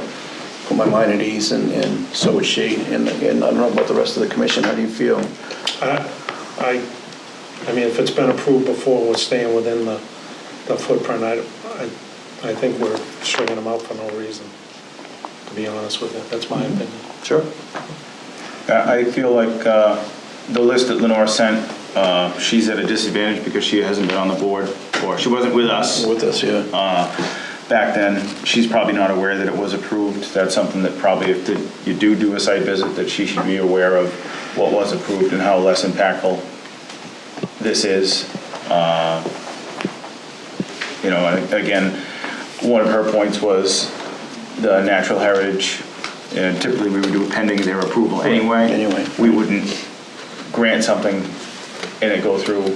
put my mind at ease, and so would she. And I don't know about the rest of the commission, how do you feel? If it's been approved before, we're staying within the footprint. I think we're stringing them out for no reason, to be honest with you. That's my opinion. Sure. I feel like the list that Lenore sent, she's at a disadvantage because she hasn't been on the board, or she wasn't with us. With us, yeah. Back then. She's probably not aware that it was approved. That's something that probably if you do a site visit, that she should be aware of what was approved and how less impactful this is. And again, one of her points was the natural heritage, and typically we would do it pending their approval anyway. Anyway. We wouldn't grant something and it go through,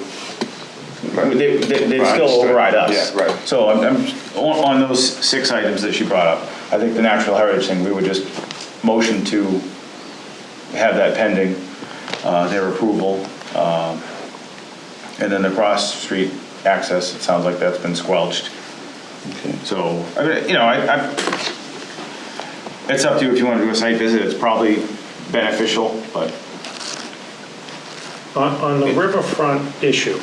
they'd still override us. Yeah, right. So I'm on those 6 items that she brought up, I think the natural heritage thing, we would just motion to have that pending, their approval. And then the cross street access, it sounds like that's been squelched. Okay. So, it's up to you if you want to do a site visit. It's probably beneficial, but On the riverfront issue,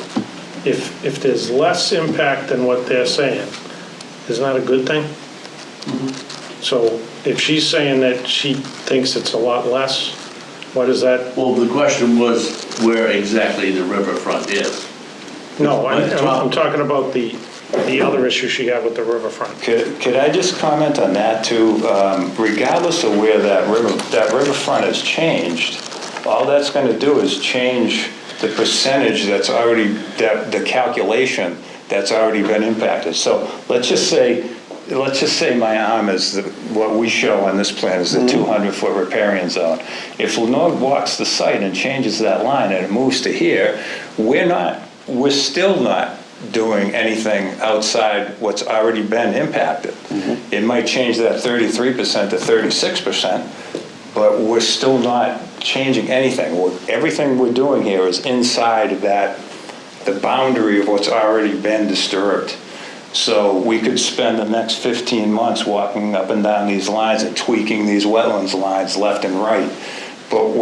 if there's less impact than what they're saying, isn't that a good thing? So if she's saying that she thinks it's a lot less, what is that? Well, the question was where exactly the riverfront is. No, I'm talking about the other issue she had with the riverfront. Could I just comment on that too? Regardless of where that riverfront has changed, all that's going to do is change the percentage that's already, the calculation that's already been impacted. So let's just say my arm is what we show on this plan is the 200-foot riparian zone. If Lenore walks the site and changes that line and it moves to here, we're still not doing anything outside what's already been impacted. It might change that 33% to 36%, but we're still not changing anything. Everything we're doing here is inside the boundary of what's already been disturbed. So we could spend the next 15 months walking up and down these lines and tweaking these wetlands lines left and right. But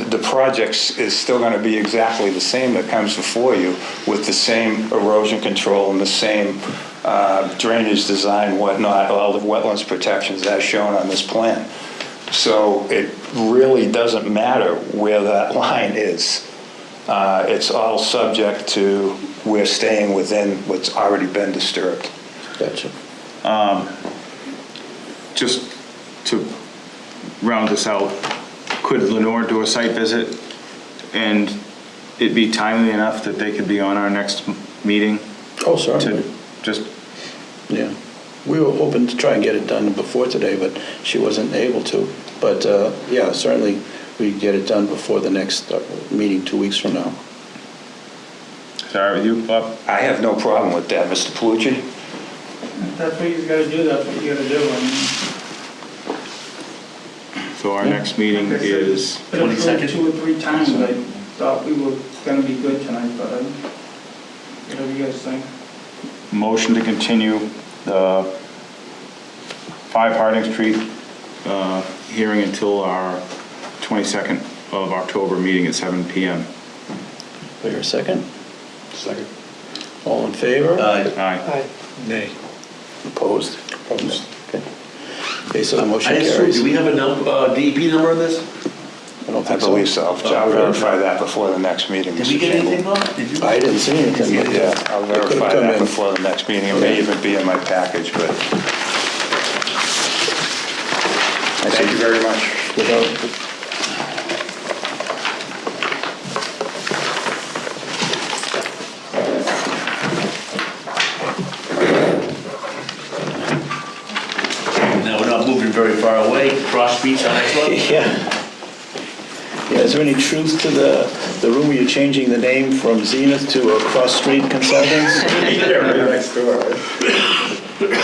the project is still going to be exactly the same that comes before you, with the same erosion control and the same drainage design, whatnot, all the wetlands protections as shown on this plan. So it really doesn't matter where that line is. It's all subject to we're staying within what's already been disturbed. Gotcha. just to round this out, could Lenore do a site visit and it be timely enough that they could be on our next meeting? Oh, certainly. To just, Yeah. We were hoping to try and get it done before today, but she wasn't able to. But, yeah, certainly we could get it done before the next meeting 2 weeks from now. is that all right with you, Bob? I have no problem with that, Mr. Palucci. If that's what you gotta do, that's what you gotta do. So our next meeting Like I said, is, been approved 22nd? 2 or 3 times, I thought we were gonna be good tonight, but whatever you guys think. motion to continue the 5 Harding Street hearing until our 22nd of October meeting at 7 PM. Wait a second. Second. All in favor? Aye. Nay. Opposed? Opposed. Okay. Okay, so the motion I assume, carries. do we have a DEP number on this? I don't I think so. believe so. I'll verify that before the next meeting, Did we Mr. get Chairman. anything on it? Did you? I didn't see anything. but, Yeah, I'll it could've verify come that in. before the next meeting. It may even be in my package, but thank you very much. Without- Now, we're not moving very far away. Cross Street's our next one. Yeah. Yeah, is there any truth to the rumor you're changing the name from Zenith to Cross Street Consultants? Yeah, right next door. Okay.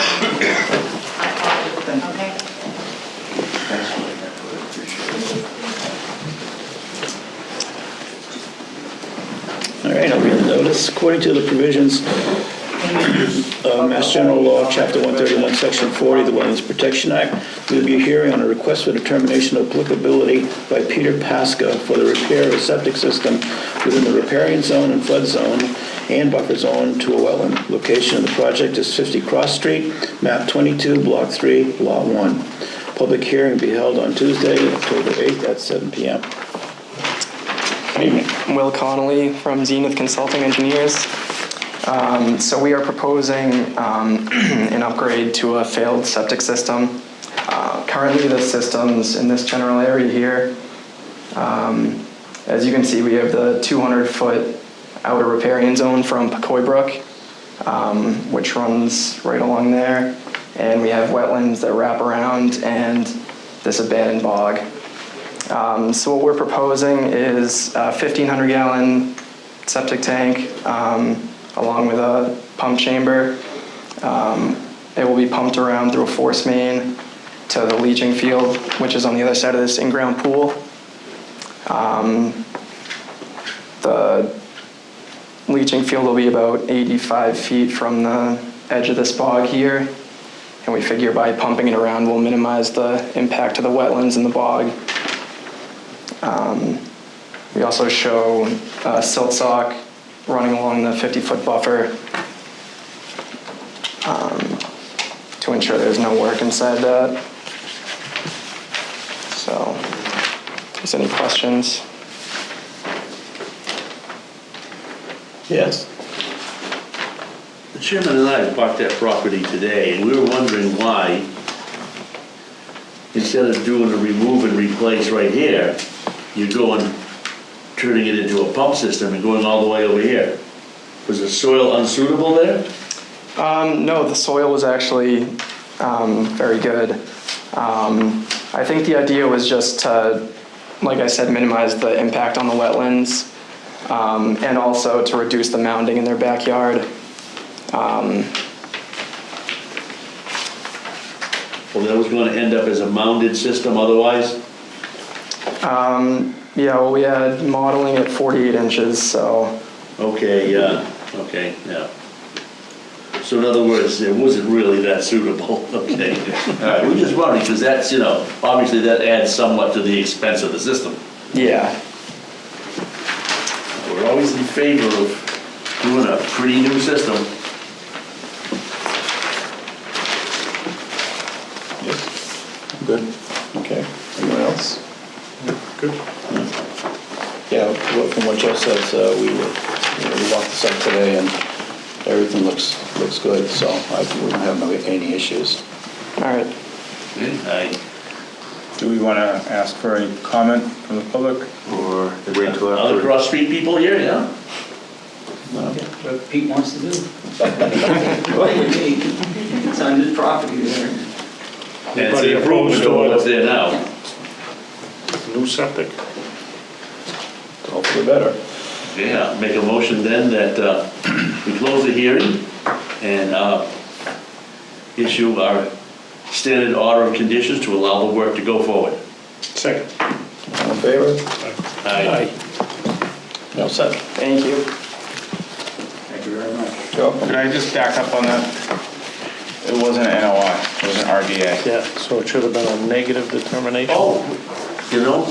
All right, I'll read the notice. According to the provisions of Mass General Law, Chapter 131, Section 40 of the Wetlands Protection Act, there will be a hearing on a request for determination of applicability by Peter Pasca for the repair of a septic system within the riparian zone and flood zone and buffer zone to a wetland. Location of the project is 50 Cross Street, map 22, block 3, lot 1. Public hearing will be held on Tuesday, October 8th at 7 p.m. Will Connolly from Zenith Consulting Engineers. So we are proposing an upgrade to a failed septic system. Currently the system's in this general area here. As you can see, we have the 200-foot outer riparian zone from Pacoy Brook, which runs right along there. And we have wetlands that wrap around and this abandoned bog. So what we're proposing is a 1,500-gallon septic tank along with a pump chamber. It will be pumped around through a force main to the leaching field, which is on the other side of this in-ground pool. The leaching field will be about 85 feet from the edge of this bog here. And we figure by pumping it around, we'll minimize the impact to the wetlands and the bog. We also show a silt sock running along the 50-foot buffer to ensure there's no work inside that. So, if there's any questions? Yes. The chairman and I bought that property today, and we were wondering why, instead of doing a remove and replace right here, you're going, turning it into a pump system and going all the way over here. Was the soil unsuitable there? No, the soil was actually very good. I think the idea was just to, like I said, minimize the impact on the wetlands and also to reduce the mounding in their backyard. Well, that was going to end up as a mounded system otherwise? Yeah, well, we had modeling at 48 inches, so. Okay, yeah, okay, yeah. So in other words, it wasn't really that suitable, okay? All right, we're just wondering, because that's, obviously that adds somewhat to the expense of the system. Yeah. We're always in favor of doing a pretty new system. Good. Okay. Anyone else? Good. Yeah, well, from what Jeff says, we walked this up today and everything looks good, so we don't have any issues. All right. Do we want to ask for any comment from the public or wait till Other after? Cross Street people here, yeah? What Pete wants to do. It's on his property there. And it's Anybody an improvement opposed to over it? what's there now. New septic. Hopefully better. Yeah, make a motion then that we close the hearing and issue our standard order of conditions to allow the work to go forward. Second. All in favor? Aye. No, set. Thank you. Thank you very much. Joe? Could I just back up on that? It wasn't an NOI, it was an RDA. Yeah, so it should have been a negative determination. Oh, you know,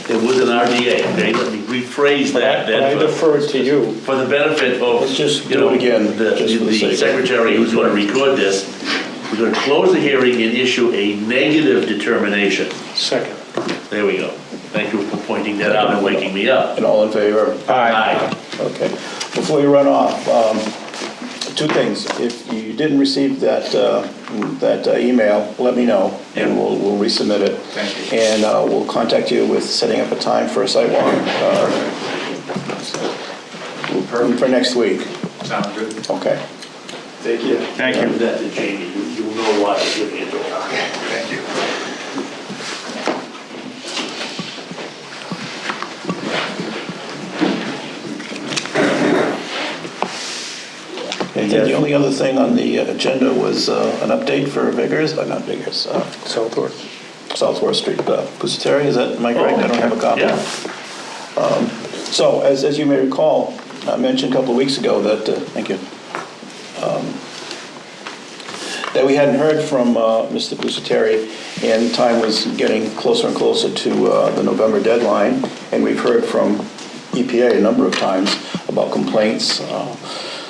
it was an RDA, okay, let me rephrase that But I then defer to you. for the benefit of, Let's just you do know, it again, the just for the sake of- secretary who's gonna record this. We're gonna close the hearing and issue a negative determination. Second. There we go. Thank you for pointing that out and waking me up. And all in favor? Aye. Okay. Before you run off, two things. If you didn't receive that email, let me know, and we'll resubmit it. Thank you. And we'll contact you with setting up a time for a site walk for next week. Sounds good. Okay. Thank you. Thank you. That to Jamie, you'll know why it's giving it to her. Thank you. And then the only other thing on the agenda was an update for Vickers, not Vickers, Southworth. Southworth Street, Pusateri, is that, am I correct? I don't have a copy. Yeah. So, as you may recall, I mentioned a couple of weeks ago that, thank you, that we hadn't heard from Mr. Pusateri, and time was getting closer and closer to the November deadline, and we've heard from EPA a number of times about complaints.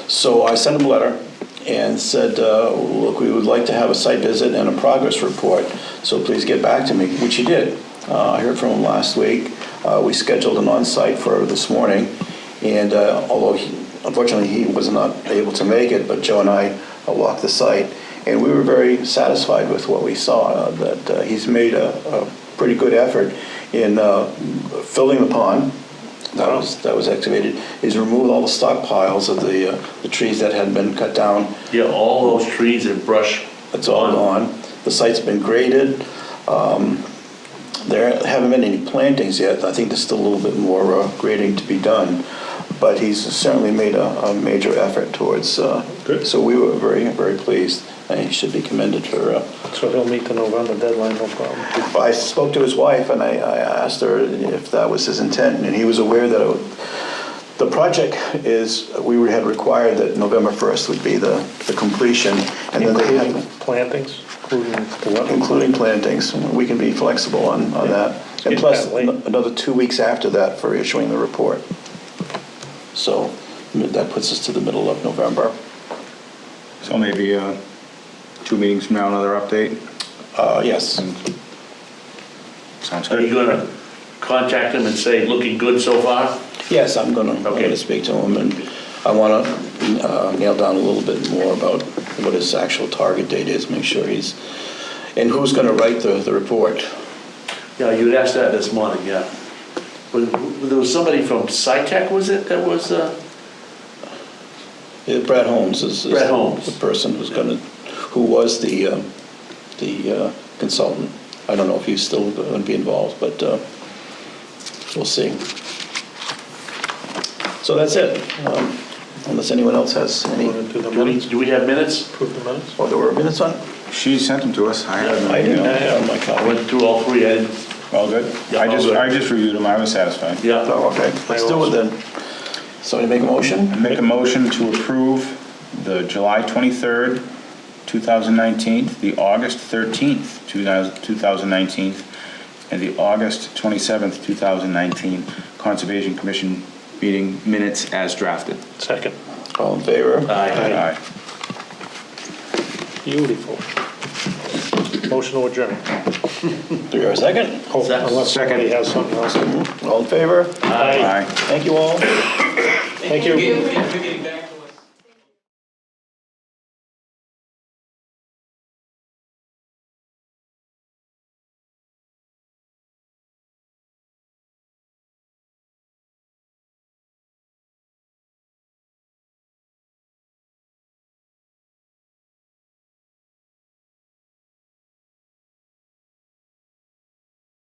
So I sent him a letter and said, look, we would like to have a site visit and a progress report, so please get back to me, which he did. I heard from him last week. We scheduled an on-site for this morning, and although unfortunately he was not able to make it, but Joe and I walked the site, and we were very satisfied with what we saw, that he's made a pretty good effort in filling the pond that was excavated. He's removed all the stockpiles of the trees that had been cut down. Yeah, all those trees and brush. It's all gone. The site's been graded. There haven't been any plantings yet. I think there's still a little bit more grading to be done. But he's certainly made a major effort towards, Good. so we were very, very pleased. And he should be commended for, So he'll meet the November deadline, no problem. I spoke to his wife and I asked her if that was his intent, and he was aware that the project is, we had required that November 1st would be the completion. And then they Including had, plantings, including the what? including plantings. We can be flexible on that. And Getting plus, that late. another 2 weeks after that for issuing the report. So that puts us to the middle of November. So maybe 2 meetings from now, another update? Yes. Sounds Are you good. gonna contact him and say, looking good so far? Yes, I'm Okay. gonna speak to him, and I wanna nail down a little bit more about what his actual target date is, make sure he's, and who's gonna write the report. Yeah, you had asked that this morning, yeah. There was somebody from SciTech, was it, that was, Brad Holmes is Brad Holmes. the person who was the consultant. I don't know if he's still gonna be involved, but we'll see. So that's it, unless anyone else has any, Want to do the minutes? do we have minutes? Approve the minutes? oh, there were minutes on? She sent them to us. I have them. I didn't have my I copy. went through all three, I didn't, All good? Yeah, I all good. just reviewed them, I was satisfied. yeah. Oh, okay, let's do it then. Somebody make a motion? Make a motion to approve the July 23rd, 2019, the August 13th, 2019, and the August 27th, 2019 Conservation Commission meeting minutes as drafted. Second. All in favor? Aye. Beautiful. Motion to adjourn. Do you have a second? Oh, unless somebody has something else. All in favor? Aye. Aye. Thank you all. Thank you.